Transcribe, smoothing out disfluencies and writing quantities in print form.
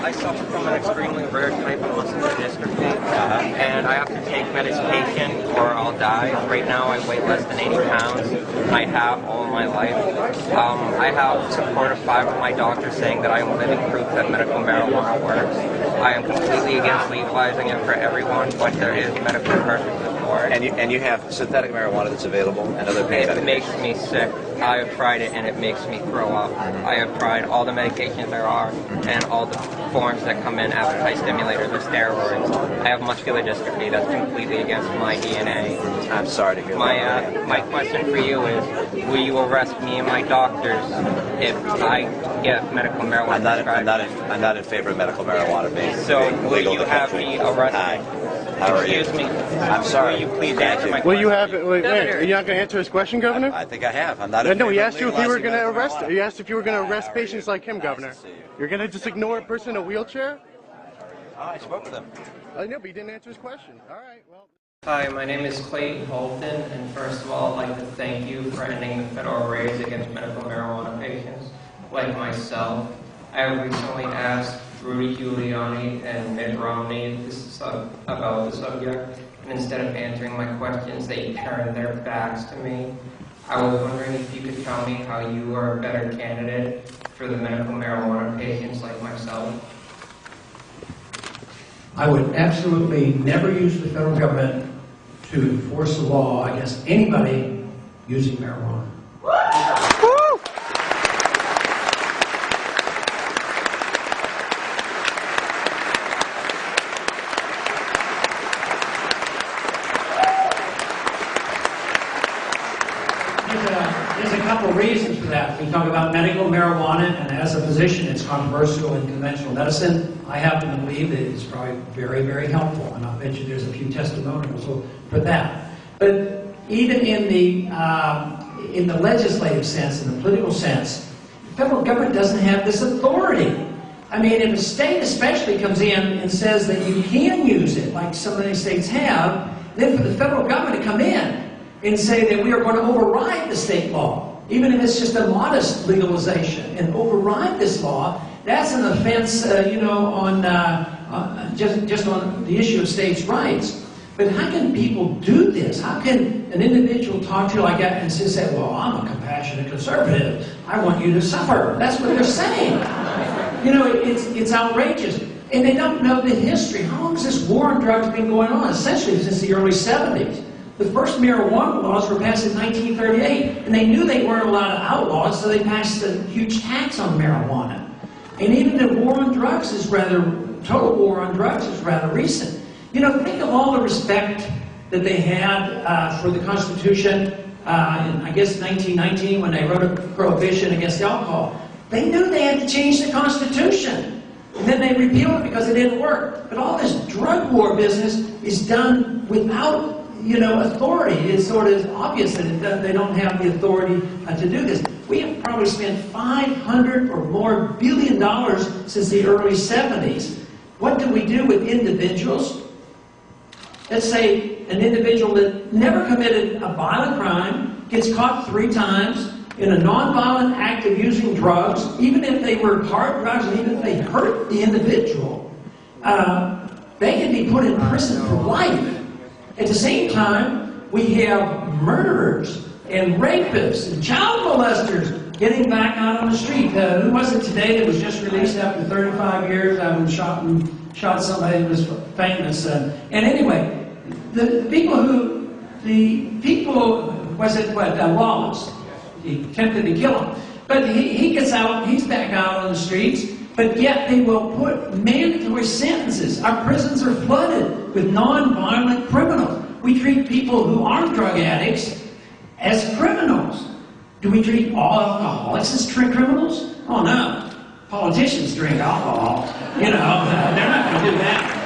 I suffer from an extremely rare type of muscular dystrophy, and I have to take medication or I'll die. Right now I weigh less than 80 pounds. I have all my life. I have support of 5 of my doctors saying that I am living proof that medical marijuana works. I am completely against legalizing it for everyone, but there is medical purposes for it. And you have synthetic marijuana that's available and other medications. It makes me sick. I have tried it and it makes me throw up. I have tried all the medications there are and all the forms that come in, appetite stimulators or steroids. I have muscular dystrophy that's completely against my DNA. I'm sorry to hear that. My question for you is, will you arrest me and my doctors if I get medical marijuana prescribed? I'm not in favor of medical marijuana being So will legal you in the have country. me arrested? Hi. How are you? Excuse me. I'm sorry. Will you please answer my question? Will you have? Wait, are you not going to answer his question, Governor? I think I have. I'm not in No, favor he of asked you if you were legalizing going to medical arrest. marijuana. He asked if you were going to arrest patients like him, Governor. You're going to just ignore a person in a wheelchair? Oh, I spoke with him. I know, but he didn't answer his question. All right, well. Hi, my name is Clayton Holton, and first of all, I'd like to thank you for ending the federal raids against medical marijuana patients like myself. I have recently asked Rudy Giuliani and Mitt Romney about the subject, and instead of answering my questions, they turned their backs to me. I was wondering if you could tell me how you are a better candidate for the medical marijuana patients like myself. I would absolutely never use the federal government to enforce a law against anybody using marijuana. There's a couple reasons for that. We talk about medical marijuana, and as a physician, it's controversial in conventional medicine. I happen to believe that it's probably very, very helpful, and I'll bet you there's a few testimonials for that. But even in the legislative sense, in the political sense, the federal government doesn't have this authority. I mean, if a state especially comes in and says that you can use it, like some of these states have, then for the federal government to come in and say that we are going to override the state law, even if it's just a modest legalization, and override this law, that's an offense, just on the issue of states' rights. But how can people do this? How can an individual talk to you like that and say, well, I'm a compassionate conservative. I want you to suffer. That's what they're saying. You know, it's outrageous. And they don't know the history. How long has this war on drugs been going on? Essentially since the early 70s. The first marijuana laws were passed in 1938, and they knew they weren't allowed to outlaw it, so they passed a huge tax on marijuana. And even the war on drugs is total war on drugs is rather recent. You know, think of all the respect that they had for the Constitution in, I guess, 1919 when they wrote a prohibition against alcohol. They knew they had to change the Constitution. And then they repealed it because it didn't work. But all this drug war business is done without authority. It's sort of obvious that they don't have the authority to do this. We have probably spent $500 or more billion since the early 70s. What do we do with individuals? Let's say an individual that never committed a violent crime gets caught 3 times in a nonviolent act of using drugs, even if they were hard drugs and even if they hurt the individual, they can be put in prison for life. At the same time, we have murderers and rapists and child molesters getting back out on the street. Who was it today that was just released after 35 years? Shot somebody who was famous. And anyway, Wallace, he attempted to kill him. But he gets out, he's back out on the streets, but yet they will put mandatory sentences. Our prisons are flooded with non-violent criminals. We treat people who aren't drug addicts as criminals. Do we treat all alcoholics as criminals? Oh no. Politicians drink alcohol. They're not going to do that.